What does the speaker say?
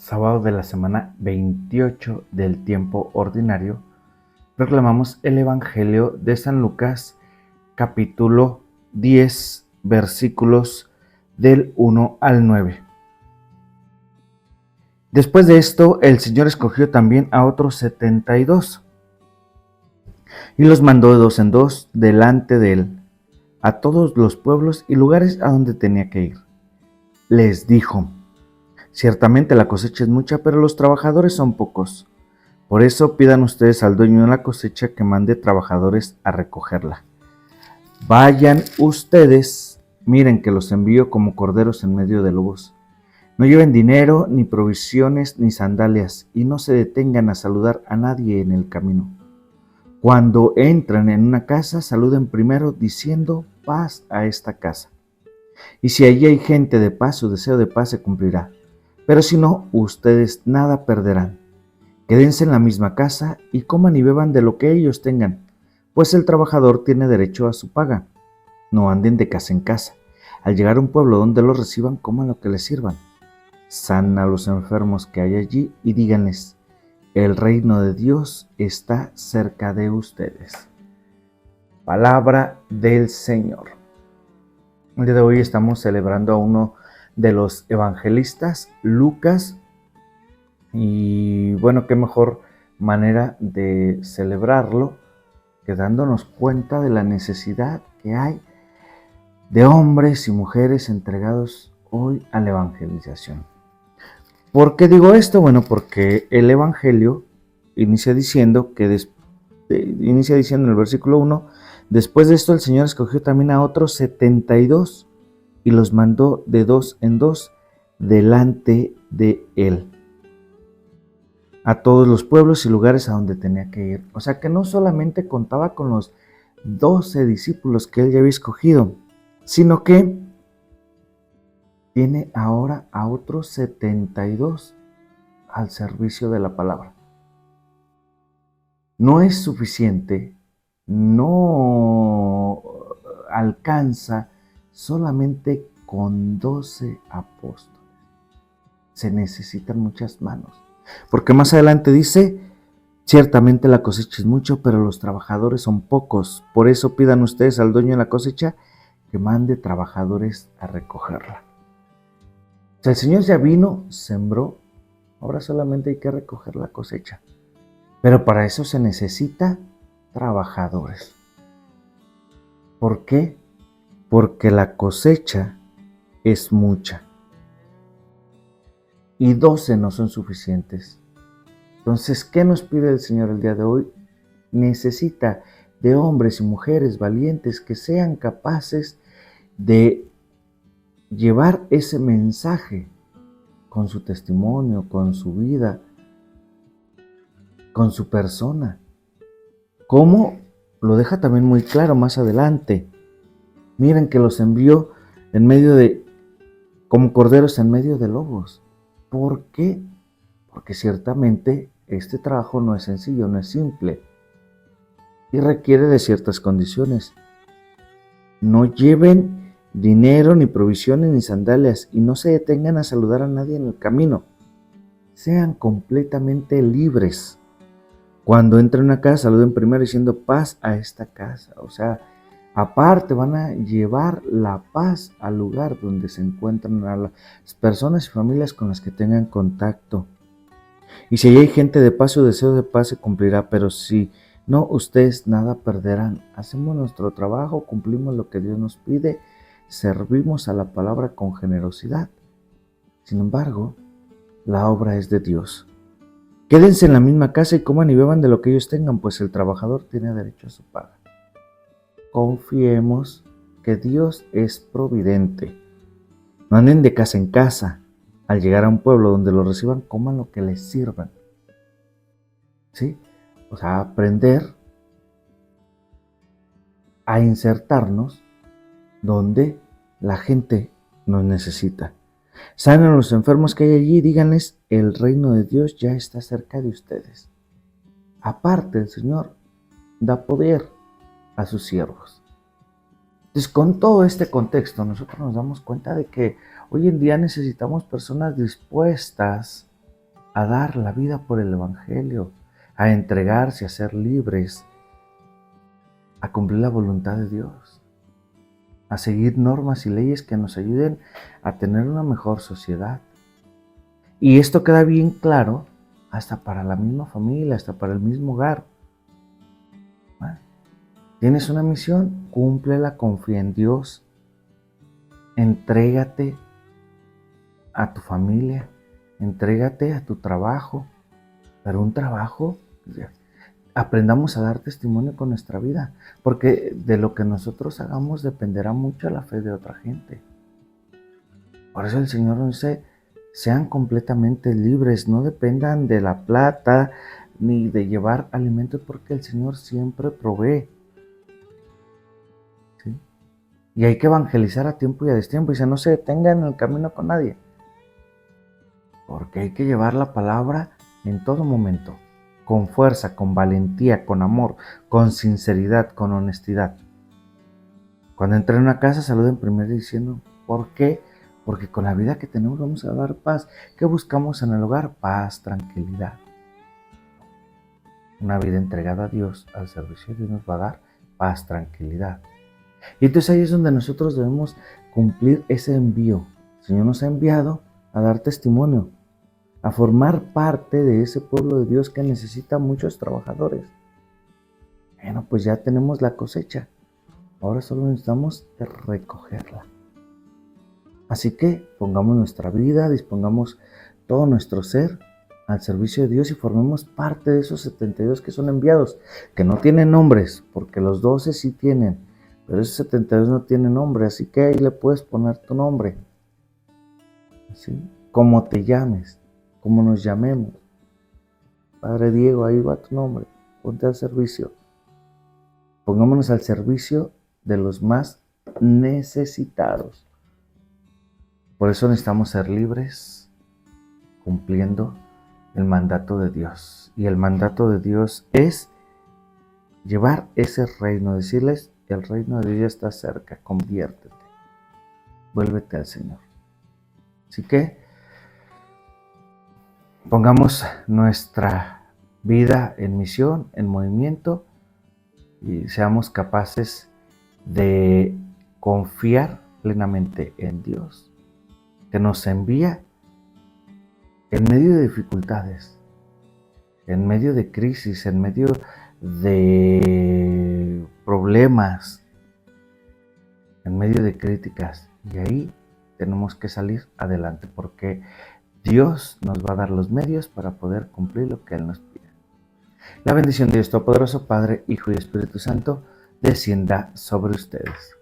sábado de la semana 28 del tiempo ordinario, proclamamos el Evangelio de San Lucas, capítulo 10, versículos del 1 al 9. Después de esto, el Señor escogió también a otros 72 y los mandó de dos en dos delante de él a todos los pueblos y lugares a donde tenía que ir. Les dijo: ciertamente la cosecha es mucha, pero los trabajadores son pocos. Por eso pidan ustedes al dueño de la cosecha que mande trabajadores a recogerla. Vayan ustedes, miren que los envío como corderos en medio de lobos. No lleven dinero, ni provisiones, ni sandalias, y no se detengan a saludar a nadie en el camino. Cuando entran en una casa, saluden primero diciendo: paz a esta casa. Y si allí hay gente de paz, su deseo de paz se cumplirá. Pero si no, ustedes nada perderán. Quédense en la misma casa y coman y beban de lo que ellos tengan, pues el trabajador tiene derecho a su paga. No anden de casa en casa. Al llegar a un pueblo donde los reciban, coman lo que les sirvan. Sanen a los enfermos que hay allí y díganles: el reino de Dios está cerca de ustedes. Palabra del Señor. El día de hoy estamos celebrando a uno de los evangelistas, Lucas, y bueno, qué mejor manera de celebrarlo que dándonos cuenta de la necesidad que hay de hombres y mujeres entregados hoy a la evangelización. ¿Por qué digo esto? Bueno, porque el Evangelio inicia diciendo en el versículo 1, después de esto el Señor escogió también a otros 72 y los mandó de dos en dos delante de él a todos los pueblos y lugares a donde tenía que ir. O sea que no solamente contaba con los 12 discípulos que él ya había escogido, sino que tiene ahora a otros 72 al servicio de la palabra. No es suficiente, no alcanza solamente con 12 apóstoles. Se necesitan muchas manos. Porque más adelante dice: ciertamente la cosecha es mucho, pero los trabajadores son pocos. Por eso pidan ustedes al dueño de la cosecha que mande trabajadores a recogerla. O sea, el Señor ya vino, sembró, ahora solamente hay que recoger la cosecha. Pero para eso se necesita trabajadores. ¿Por qué? Porque la cosecha es mucha y 12 no son suficientes. Entonces, ¿qué nos pide el Señor el día de hoy? Necesita de hombres y mujeres valientes que sean capaces de llevar ese mensaje con su testimonio, con su vida, con su persona. ¿Cómo? Lo deja también muy claro más adelante. Miren que los envió como corderos en medio de lobos. ¿Por qué? Porque ciertamente este trabajo no es sencillo, no es simple y requiere de ciertas condiciones. No lleven dinero, ni provisiones, ni sandalias, y no se detengan a saludar a nadie en el camino. Sean completamente libres. Cuando entren a una casa, saluden primero diciendo: paz a esta casa. O sea, aparte van a llevar la paz al lugar donde se encuentran a las personas y familias con las que tengan contacto. Y si hay gente de paz, su deseo de paz se cumplirá, pero si no, ustedes nada perderán. Hacemos nuestro trabajo, cumplimos lo que Dios nos pide, servimos a la palabra con generosidad. Sin embargo, la obra es de Dios. Quédense en la misma casa y coman y beban de lo que ellos tengan, pues el trabajador tiene derecho a su paga. Confiemos que Dios es providente. No anden de casa en casa. Al llegar a un pueblo donde los reciban, coman lo que les sirvan. ¿Sí? O sea, aprender a insertarnos donde la gente nos necesita. Sanen a los enfermos que hay allí y díganles: el reino de Dios ya está cerca de ustedes. Aparte, el Señor da poder a sus siervos. Entonces, con todo este contexto, nosotros nos damos cuenta de que hoy en día necesitamos personas dispuestas a dar la vida por el Evangelio, a entregarse, a ser libres, a cumplir la voluntad de Dios, a seguir normas y leyes que nos ayuden a tener una mejor sociedad. Y esto queda bien claro hasta para la misma familia, hasta para el mismo hogar. Tienes una misión, cúmplela, confía en Dios, entrégate a tu familia, entrégate a tu trabajo, pero un trabajo, aprendamos a dar testimonio con nuestra vida, porque de lo que nosotros hagamos dependerá mucho la fe de otra gente. Por eso el Señor nos dice, sean completamente libres, no dependan de la plata ni de llevar alimentos, porque el Señor siempre provee. ¿Sí? Y hay que evangelizar a tiempo y a destiempo. Dice, no se detengan en el camino con nadie, porque hay que llevar la palabra en todo momento, con fuerza, con valentía, con amor, con sinceridad, con honestidad. Cuando entren a una casa, saluden primero diciendo, ¿por qué? Porque con la vida que tenemos vamos a dar paz. ¿Qué buscamos en el hogar? Paz, tranquilidad. Una vida entregada a Dios, al servicio de Dios, nos va a dar paz, tranquilidad. Y entonces ahí es donde nosotros debemos cumplir ese envío. El Señor nos ha enviado a dar testimonio, a formar parte de ese pueblo de Dios que necesita muchos trabajadores. Bueno, pues ya tenemos la cosecha. Ahora solo necesitamos recogerla. Así que pongamos nuestra vida, dispongamos todo nuestro ser al servicio de Dios y formemos parte de esos 72 que son enviados, que no tienen nombres, porque los 12 sí tienen, pero esos 72 no tienen nombre, así que ahí le puedes poner tu nombre. ¿Sí? Como te llames, como nos llamemos. Padre Diego, ahí va tu nombre, ponte al servicio. Pongámonos al servicio de los más necesitados. Por eso necesitamos ser libres, cumpliendo el mandato de Dios. Y el mandato de Dios es llevar ese reino, decirles que el reino de Dios ya está cerca, conviértete, vuélvete al Señor. Así que pongamos nuestra vida en misión, en movimiento, y seamos capaces de confiar plenamente en Dios, que nos envía en medio de dificultades, en medio de crisis, en medio de problemas, en medio de críticas. Y ahí tenemos que salir adelante, porque Dios nos va a dar los medios para poder cumplir lo que Él nos pide. La bendición de Dios Todopoderoso, Padre, Hijo y Espíritu Santo, descienda sobre ustedes.